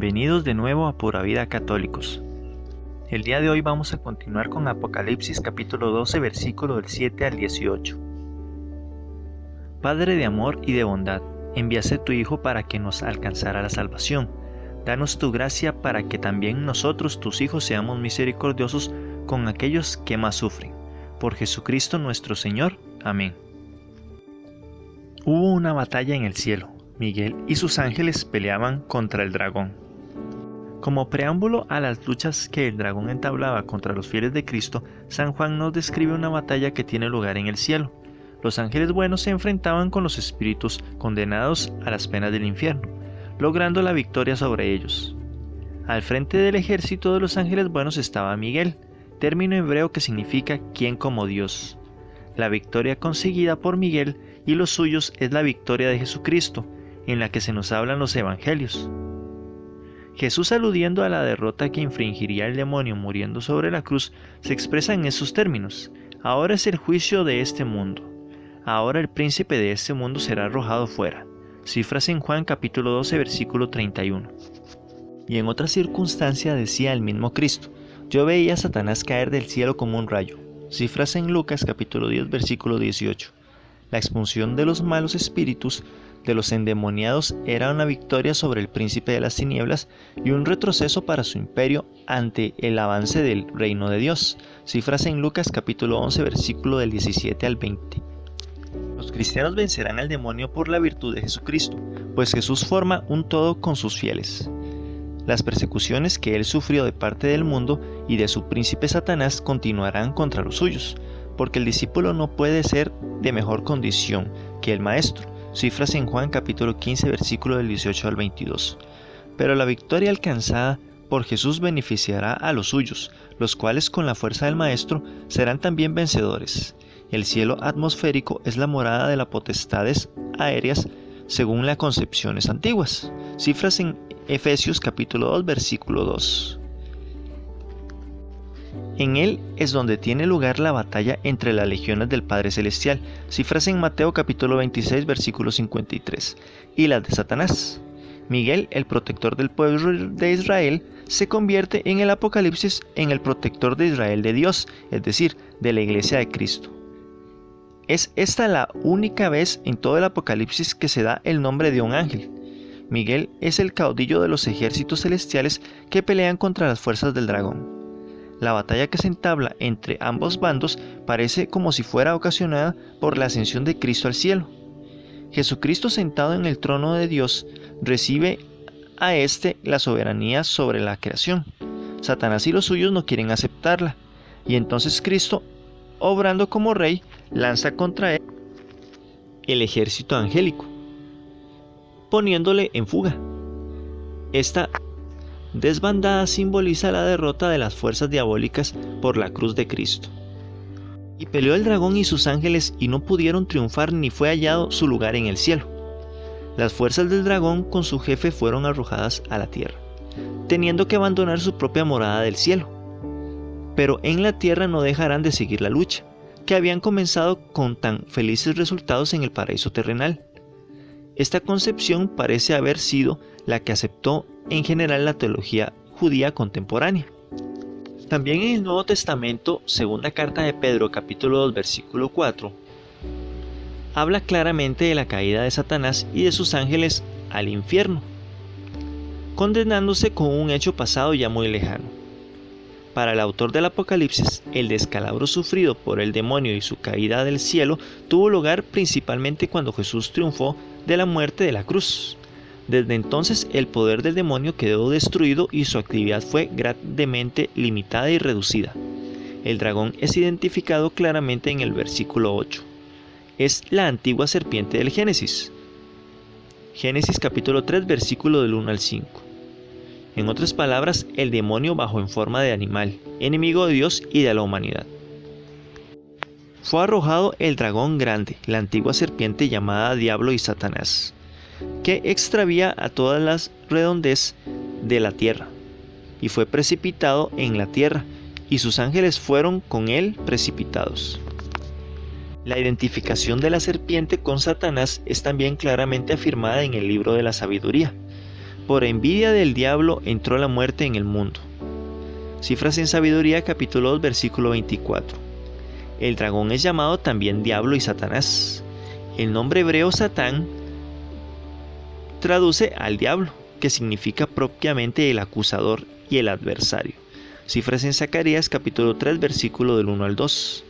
Bienvenidos de nuevo a Pura Vida Católicos. El día de hoy vamos a continuar con Apocalipsis capítulo 12, versículo del 7 al 18. Padre de amor y de bondad, enviaste tu Hijo para que nos alcanzara la salvación. Danos tu gracia para que también nosotros, tus hijos, seamos misericordiosos con aquellos que más sufren. Por Jesucristo nuestro Señor. Amén. Hubo una batalla en el cielo. Miguel y sus ángeles peleaban contra el dragón. Como preámbulo a las luchas que el dragón entablaba contra los fieles de Cristo, San Juan nos describe una batalla que tiene lugar en el cielo. Los ángeles buenos se enfrentaban con los espíritus condenados a las penas del infierno, logrando la victoria sobre ellos. Al frente del ejército de los ángeles buenos estaba Miguel, término hebreo que significa quien como Dios. La victoria conseguida por Miguel y los suyos es la victoria de Jesucristo, en la que se nos hablan los evangelios. Jesús, aludiendo a la derrota que infringiría el demonio muriendo sobre la cruz, se expresa en esos términos: ahora es el juicio de este mundo, ahora el príncipe de este mundo será arrojado fuera. Cifras en Juan capítulo 12 versículo 31. Y en otra circunstancia decía el mismo Cristo: yo veía a Satanás caer del cielo como un rayo. Cifras en Lucas capítulo 10 versículo 18. La expulsión de los malos espíritus de los endemoniados era una victoria sobre el príncipe de las tinieblas y un retroceso para su imperio ante el avance del reino de Dios. Cifras en Lucas capítulo 11 versículo del 17 al 20. Los cristianos vencerán al demonio por la virtud de Jesucristo, pues Jesús forma un todo con sus fieles. Las persecuciones que él sufrió de parte del mundo y de su príncipe Satanás continuarán contra los suyos, porque el discípulo no puede ser de mejor condición que el maestro. Cifras en Juan capítulo 15 versículo del 18 al 22. Pero la victoria alcanzada por Jesús beneficiará a los suyos, los cuales con la fuerza del maestro serán también vencedores. El cielo atmosférico es la morada de las potestades aéreas según las concepciones antiguas. Cifras en Efesios capítulo 2 versículo 2. En él es donde tiene lugar la batalla entre las legiones del Padre Celestial, cifras en Mateo capítulo 26 versículo 53, y las de Satanás. Miguel, el protector del pueblo de Israel, se convierte en el Apocalipsis en el protector de Israel de Dios, es decir, de la Iglesia de Cristo. Es esta la única vez en todo el Apocalipsis que se da el nombre de un ángel. Miguel es el caudillo de los ejércitos celestiales que pelean contra las fuerzas del dragón. La batalla que se entabla entre ambos bandos parece como si fuera ocasionada por la ascensión de Cristo al cielo. Jesucristo, sentado en el trono de Dios, recibe a éste la soberanía sobre la creación. Satanás y los suyos no quieren aceptarla, y entonces Cristo, obrando como rey, lanza contra él el ejército angélico, poniéndole en fuga. Esta desbandada simboliza la derrota de las fuerzas diabólicas por la cruz de Cristo. Y peleó el dragón y sus ángeles y no pudieron triunfar ni fue hallado su lugar en el cielo. Las fuerzas del dragón con su jefe fueron arrojadas a la tierra, teniendo que abandonar su propia morada del cielo. Pero en la tierra no dejarán de seguir la lucha, que habían comenzado con tan felices resultados en el paraíso terrenal. Esta concepción parece haber sido la que aceptó en general la teología judía contemporánea. También en el Nuevo Testamento, segunda carta de Pedro capítulo 2 versículo 4, habla claramente de la caída de Satanás y de sus ángeles al infierno, condenándose con un hecho pasado ya muy lejano. Para el autor del Apocalipsis, el descalabro sufrido por el demonio y su caída del cielo tuvo lugar principalmente cuando Jesús triunfó de la muerte de la cruz. Desde entonces el poder del demonio quedó destruido y su actividad fue grandemente limitada y reducida. El dragón es identificado claramente en el versículo 8. Es la antigua serpiente del Génesis. Génesis capítulo 3 versículo del 1 al 5. En otras palabras, el demonio bajó en forma de animal, enemigo de Dios y de la humanidad. Fue arrojado el dragón grande, la antigua serpiente llamada Diablo y Satanás, que extravía a todas las redondez de la tierra, y fue precipitado en la tierra, y sus ángeles fueron con él precipitados. La identificación de la serpiente con Satanás es también claramente afirmada en el libro de la sabiduría. por envidia del diablo entró la muerte en el mundo. Cifras en Sabiduría capítulo 2 versículo 24. El dragón es llamado también diablo y Satanás. El nombre hebreo Satán traduce al diablo, que significa propiamente el acusador y el adversario. Cifras en Zacarías capítulo 3 versículo del 1 al 2.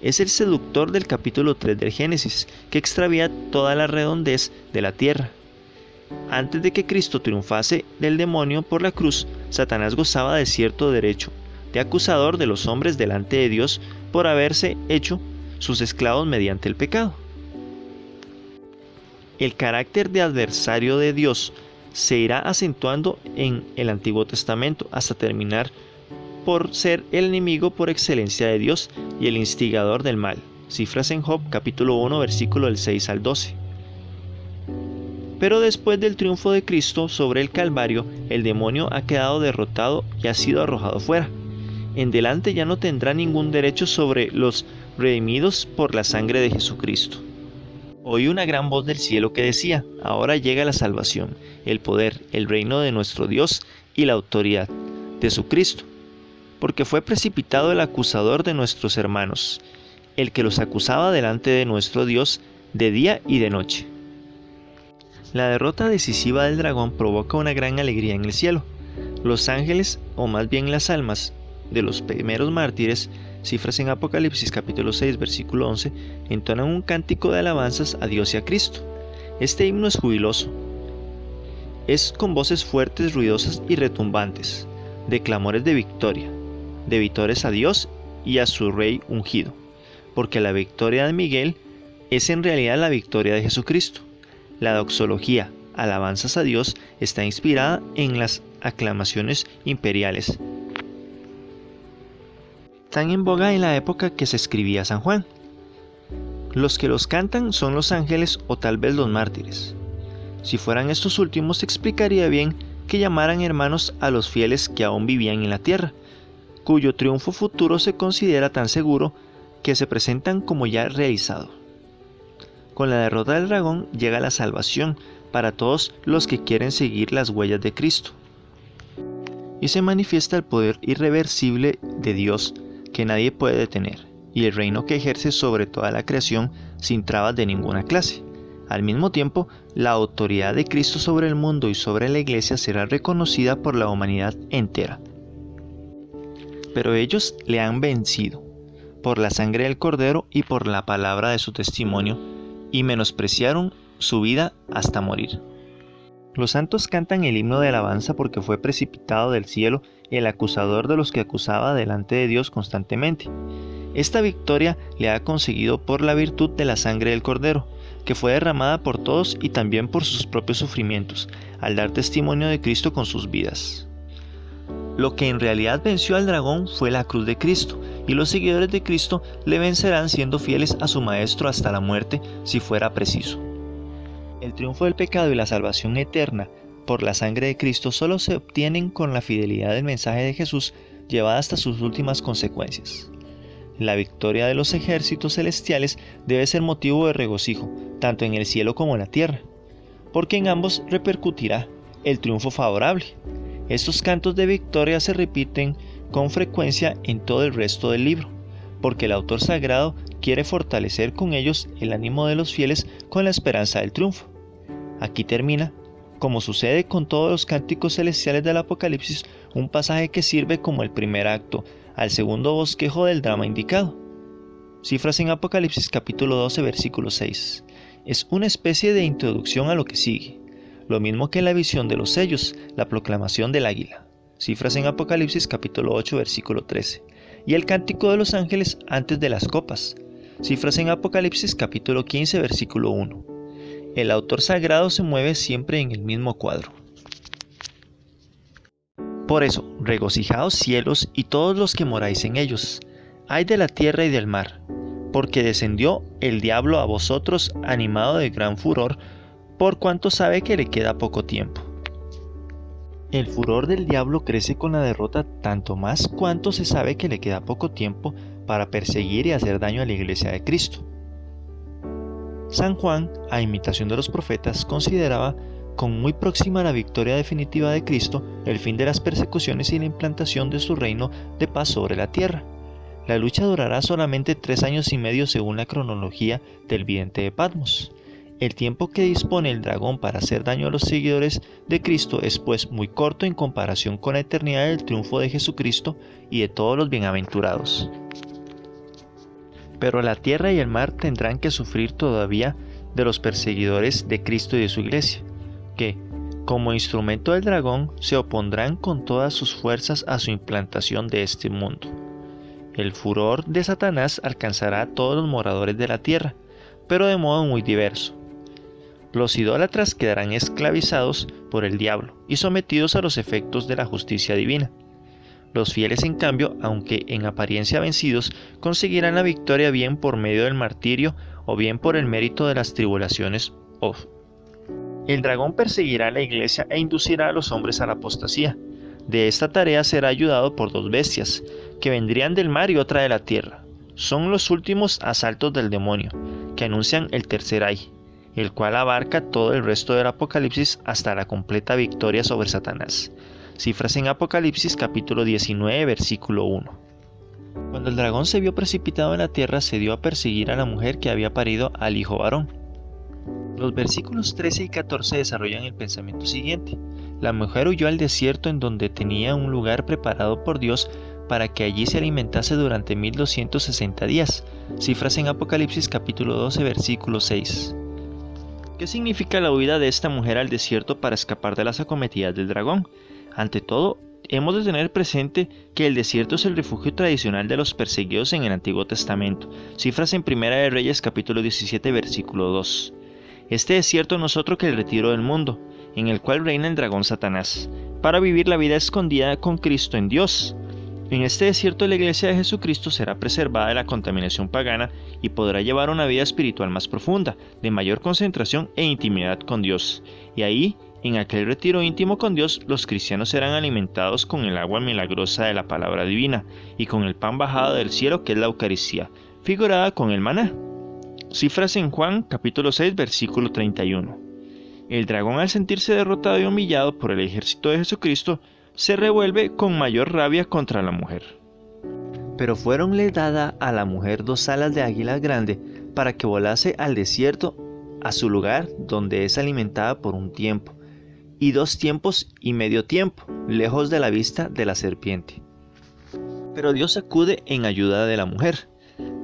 Es el seductor del capítulo 3 del Génesis, que extravía toda la redondez de la tierra. Antes de que Cristo triunfase del demonio por la cruz, Satanás gozaba de cierto derecho de acusador de los hombres delante de Dios por haberse hecho sus esclavos mediante el pecado. El carácter de adversario de Dios se irá acentuando en el Antiguo Testamento hasta terminar por ser el enemigo por excelencia de Dios y el instigador del mal. Cifras en Job capítulo 1 versículo del 6 al 12. Pero después del triunfo de Cristo sobre el Calvario, el demonio ha quedado derrotado y ha sido arrojado fuera. En delante ya no tendrá ningún derecho sobre los redimidos por la sangre de Jesucristo. Oí una gran voz del cielo que decía: ahora llega la salvación, el poder, el reino de nuestro Dios y la autoridad de su Cristo, porque fue precipitado el acusador de nuestros hermanos, el que los acusaba delante de nuestro Dios de día y de noche. La derrota decisiva del dragón provoca una gran alegría en el cielo. Los ángeles, o más bien las almas de los primeros mártires, cifras en Apocalipsis capítulo 6 versículo 11, entonan un cántico de alabanzas a Dios y a Cristo. Este himno es jubiloso. Es con voces fuertes, ruidosas y retumbantes, de clamores de victoria, de vítores a Dios y a su Rey ungido, porque la victoria de Miguel es en realidad la victoria de Jesucristo. La doxología, alabanzas a Dios, está inspirada en las aclamaciones imperiales, tan en boga en la época que se escribía San Juan. Los que los cantan son los ángeles o tal vez los mártires. Si fueran estos últimos, explicaría bien que llamaran hermanos a los fieles que aún vivían en la tierra, cuyo triunfo futuro se considera tan seguro que se presentan como ya realizado. Con la derrota del dragón llega la salvación para todos los que quieren seguir las huellas de Cristo. Y se manifiesta el poder irreversible de Dios que nadie puede detener, y el reino que ejerce sobre toda la creación sin trabas de ninguna clase. Al mismo tiempo, la autoridad de Cristo sobre el mundo y sobre la iglesia será reconocida por la humanidad entera. Pero ellos le han vencido, por la sangre del Cordero y por la palabra de su testimonio, y menospreciaron su vida hasta morir. Los santos cantan el himno de alabanza porque fue precipitado del cielo el acusador de los que acusaba delante de Dios constantemente. Esta victoria le ha conseguido por la virtud de la sangre del Cordero, que fue derramada por todos y también por sus propios sufrimientos, al dar testimonio de Cristo con sus vidas. Lo que en realidad venció al dragón fue la cruz de Cristo, y los seguidores de Cristo le vencerán siendo fieles a su Maestro hasta la muerte, si fuera preciso. El triunfo del pecado y la salvación eterna por la sangre de Cristo solo se obtienen con la fidelidad del mensaje de Jesús llevada hasta sus últimas consecuencias. La victoria de los ejércitos celestiales debe ser motivo de regocijo, tanto en el cielo como en la tierra, porque en ambos repercutirá el triunfo favorable. Estos cantos de victoria se repiten con frecuencia en todo el resto del libro, porque el autor sagrado quiere fortalecer con ellos el ánimo de los fieles con la esperanza del triunfo. Aquí termina, como sucede con todos los cánticos celestiales del Apocalipsis, un pasaje que sirve como el primer acto al segundo bosquejo del drama indicado. Cifras en Apocalipsis capítulo 12 versículo 6. Es una especie de introducción a lo que sigue, lo mismo que en la visión de los sellos, la proclamación del águila. Cifras en Apocalipsis capítulo 8 versículo 13. Y el cántico de los ángeles antes de las copas. Cifras en Apocalipsis capítulo 15 versículo 1. El autor sagrado se mueve siempre en el mismo cuadro. Por eso, regocijaos cielos y todos los que moráis en ellos. Ay de la tierra y del mar, porque descendió el diablo a vosotros animado de gran furor, por cuanto sabe que le queda poco tiempo. El furor del diablo crece con la derrota tanto más cuanto se sabe que le queda poco tiempo para perseguir y hacer daño a la iglesia de Cristo. San Juan, a imitación de los profetas, consideraba con muy próxima la victoria definitiva de Cristo, el fin de las persecuciones y la implantación de su reino de paz sobre la tierra. La lucha durará solamente 3 años y medio según la cronología del vidente de Patmos. El tiempo que dispone el dragón para hacer daño a los seguidores de Cristo es pues muy corto en comparación con la eternidad del triunfo de Jesucristo y de todos los bienaventurados. Pero la tierra y el mar tendrán que sufrir todavía de los perseguidores de Cristo y de su iglesia, que, como instrumento del dragón, se opondrán con todas sus fuerzas a su implantación de este mundo. El furor de Satanás alcanzará a todos los moradores de la tierra, pero de modo muy diverso. Los idólatras quedarán esclavizados por el diablo y sometidos a los efectos de la justicia divina. Los fieles, en cambio, aunque en apariencia vencidos, conseguirán la victoria bien por medio del martirio o bien por el mérito de las tribulaciones. El dragón perseguirá a la iglesia e inducirá a los hombres a la apostasía. De esta tarea será ayudado por 2 bestias, que vendrían del mar y otra de la tierra. Son los últimos asaltos del demonio, que anuncian el tercer ay, el cual abarca todo el resto del Apocalipsis hasta la completa victoria sobre Satanás. Cifras en Apocalipsis capítulo 19, versículo 1. Cuando el dragón se vio precipitado en la tierra, se dio a perseguir a la mujer que había parido al hijo varón. Los versículos 13 y 14 desarrollan el pensamiento siguiente. La mujer huyó al desierto, en donde tenía un lugar preparado por Dios para que allí se alimentase durante 1260 días. Cifras en Apocalipsis capítulo 12, versículo 6. ¿Qué significa la huida de esta mujer al desierto para escapar de las acometidas del dragón? Ante todo, hemos de tener presente que el desierto es el refugio tradicional de los perseguidos en el Antiguo Testamento. Cifras en Primera de Reyes capítulo 17, versículo 2. Este desierto no es otro que el retiro del mundo, en el cual reina el dragón Satanás, para vivir la vida escondida con Cristo en Dios. En este desierto la iglesia de Jesucristo será preservada de la contaminación pagana y podrá llevar una vida espiritual más profunda, de mayor concentración e intimidad con Dios. Y ahí, en aquel retiro íntimo con Dios, los cristianos serán alimentados con el agua milagrosa de la palabra divina y con el pan bajado del cielo, que es la Eucaristía, figurada con el maná. Cifras en Juan capítulo 6, versículo 31. El dragón, al sentirse derrotado y humillado por el ejército de Jesucristo, se revuelve con mayor rabia contra la mujer. Pero fueronle dada a la mujer 2 alas de águila grande para que volase al desierto, a su lugar donde es alimentada por un tiempo, y 2 tiempos y medio tiempo, lejos de la vista de la serpiente. Pero Dios acude en ayuda de la mujer.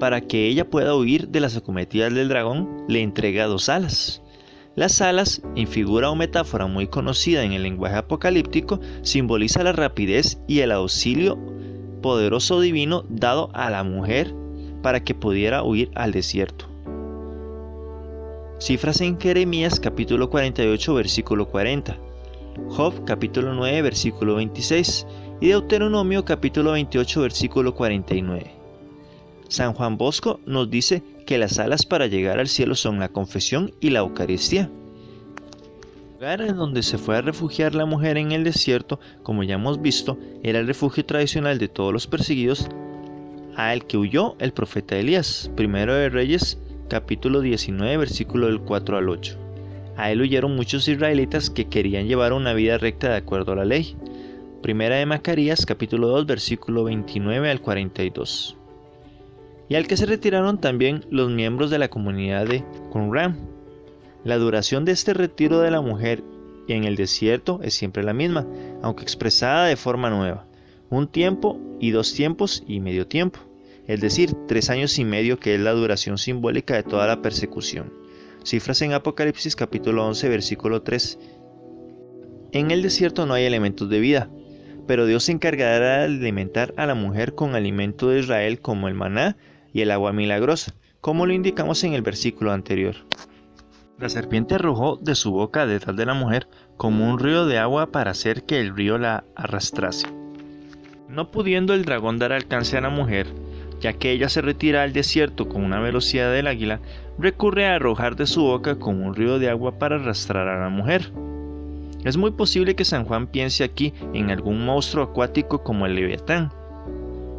Para que ella pueda huir de las acometidas del dragón, le entrega 2 alas. Las alas, en figura o metáfora muy conocida en el lenguaje apocalíptico, simboliza la rapidez y el auxilio poderoso divino dado a la mujer para que pudiera huir al desierto. Cifras en Jeremías capítulo 48, versículo 40, Job capítulo 9, versículo 26 y Deuteronomio capítulo 28, versículo 49. San Juan Bosco nos dice que las alas para llegar al cielo son la confesión y la Eucaristía. El lugar en donde se fue a refugiar la mujer en el desierto, como ya hemos visto, era el refugio tradicional de todos los perseguidos, al que huyó el profeta Elías. Primero de Reyes, capítulo 19, versículo del 4 al 8. A él huyeron muchos israelitas que querían llevar una vida recta de acuerdo a la ley. Primera de Macarías, capítulo 2, versículo 29 al 42. Y al que se retiraron también los miembros de la comunidad de Qumran. La duración de este retiro de la mujer en el desierto es siempre la misma, aunque expresada de forma nueva: 1 tiempo y 2 tiempos y medio tiempo, es decir, 3 años y medio, que es la duración simbólica de toda la persecución. Cifras en Apocalipsis capítulo 11, versículo 3. En el desierto no hay elementos de vida, pero Dios se encargará de alimentar a la mujer con alimento de Israel, como el maná y el agua milagrosa, como lo indicamos en el versículo anterior. La serpiente arrojó de su boca detrás de la mujer como un río de agua para hacer que el río la arrastrase. No pudiendo el dragón dar alcance a la mujer, ya que ella se retira al desierto con una velocidad del águila, recurre a arrojar de su boca como un río de agua para arrastrar a la mujer. Es muy posible que San Juan piense aquí en algún monstruo acuático como el leviatán,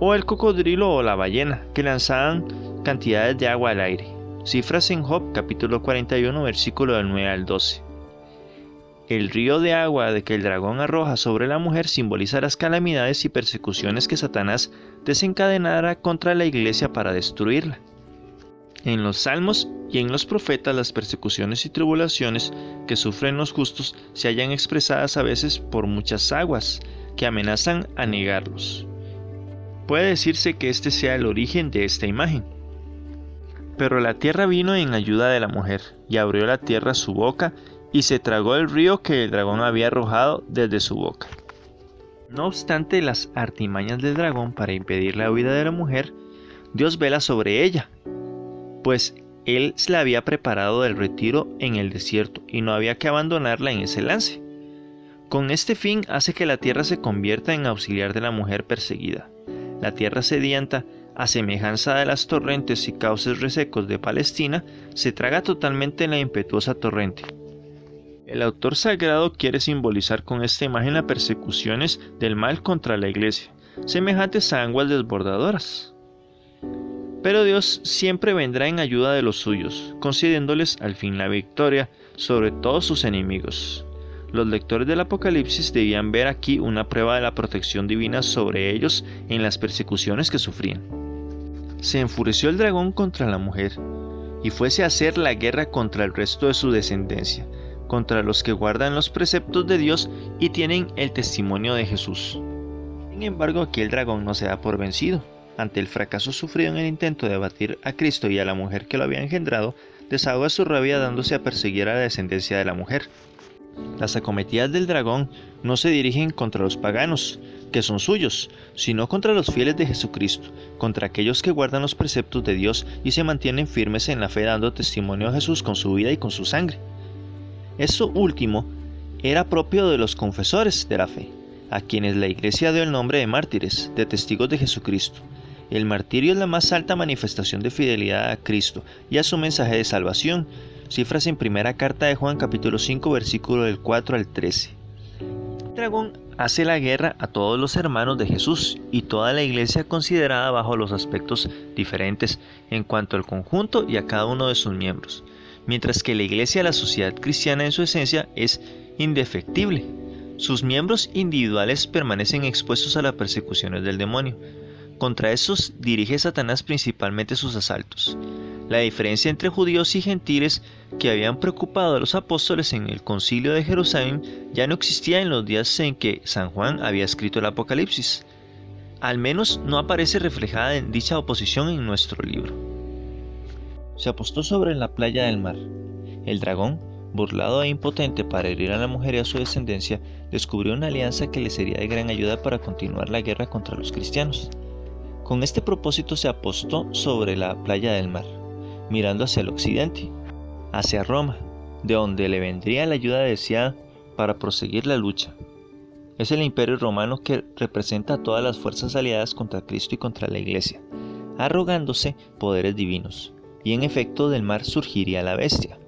o el cocodrilo o la ballena, que lanzaban cantidades de agua al aire. Cifras en Job capítulo 41, versículo del 9 al 12. el río de agua de que el dragón arroja sobre la mujer simboliza las calamidades y persecuciones que Satanás desencadenará contra la iglesia para destruirla. En los salmos y en los profetas las persecuciones y tribulaciones que sufren los justos se hallan expresadas a veces por muchas aguas que amenazan anegarlos. Puede decirse que este sea el origen de esta imagen. Pero la tierra vino en ayuda de la mujer, y abrió la tierra su boca, y se tragó el río que el dragón había arrojado desde su boca. No obstante las artimañas del dragón para impedir la huida de la mujer, Dios vela sobre ella, pues él la había preparado del retiro en el desierto y no había que abandonarla en ese lance. Con este fin hace que la tierra se convierta en auxiliar de la mujer perseguida. La tierra sedienta, a semejanza de las torrentes y cauces resecos de Palestina, se traga totalmente en la impetuosa torrente. El autor sagrado quiere simbolizar con esta imagen las persecuciones del mal contra la iglesia, semejantes a aguas desbordadoras. Pero Dios siempre vendrá en ayuda de los suyos, concediéndoles al fin la victoria sobre todos sus enemigos. Los lectores del Apocalipsis debían ver aquí una prueba de la protección divina sobre ellos en las persecuciones que sufrían. Se enfureció el dragón contra la mujer, y fuese a hacer la guerra contra el resto de su descendencia, contra los que guardan los preceptos de Dios y tienen el testimonio de Jesús. Sin embargo, aquí el dragón no se da por vencido. Ante el fracaso sufrido en el intento de abatir a Cristo y a la mujer que lo había engendrado, desahoga su rabia dándose a perseguir a la descendencia de la mujer. Las acometidas del dragón no se dirigen contra los paganos, que son suyos, sino contra los fieles de Jesucristo, contra aquellos que guardan los preceptos de Dios y se mantienen firmes en la fe dando testimonio a Jesús con su vida y con su sangre. Esto último era propio de los confesores de la fe, a quienes la Iglesia dio el nombre de mártires, de testigos de Jesucristo. El martirio es la más alta manifestación de fidelidad a Cristo y a su mensaje de salvación. Cifras en primera carta de Juan capítulo 5 versículo del 4 al 13. El dragón hace la guerra a todos los hermanos de Jesús y toda la iglesia considerada bajo los aspectos diferentes en cuanto al conjunto y a cada uno de sus miembros, mientras que la iglesia, la sociedad cristiana en su esencia, es indefectible. Sus miembros individuales permanecen expuestos a las persecuciones del demonio. Contra estos dirige Satanás principalmente sus asaltos. La diferencia entre judíos y gentiles que habían preocupado a los apóstoles en el concilio de Jerusalén ya no existía en los días en que San Juan había escrito el Apocalipsis. Al menos no aparece reflejada en dicha oposición en nuestro libro. Se apostó sobre la playa del mar. El dragón, burlado e impotente para herir a la mujer y a su descendencia, descubrió una alianza que le sería de gran ayuda para continuar la guerra contra los cristianos. Con este propósito se apostó sobre la playa del mar, mirando hacia el occidente, hacia Roma, de donde le vendría la ayuda deseada para proseguir la lucha. Es el imperio romano que representa a todas las fuerzas aliadas contra Cristo y contra la Iglesia, arrogándose poderes divinos, y en efecto del mar surgiría la bestia,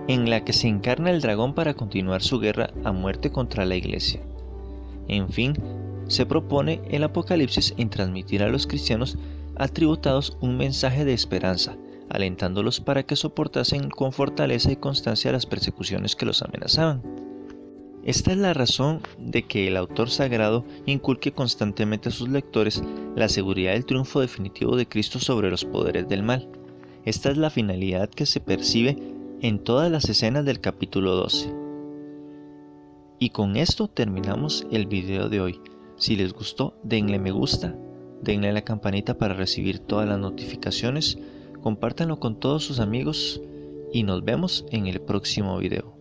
en la que se encarna el dragón para continuar su guerra a muerte contra la Iglesia. En fin, se propone el Apocalipsis en transmitir a los cristianos atributados un mensaje de esperanza, alentándolos para que soportasen con fortaleza y constancia las persecuciones que los amenazaban. Esta es la razón de que el autor sagrado inculque constantemente a sus lectores la seguridad del triunfo definitivo de Cristo sobre los poderes del mal. Esta es la finalidad que se percibe en todas las escenas del capítulo 12. Y con esto terminamos el video de hoy. Si les gustó, denle me gusta, denle a la campanita para recibir todas las notificaciones, compártanlo con todos sus amigos y nos vemos en el próximo video.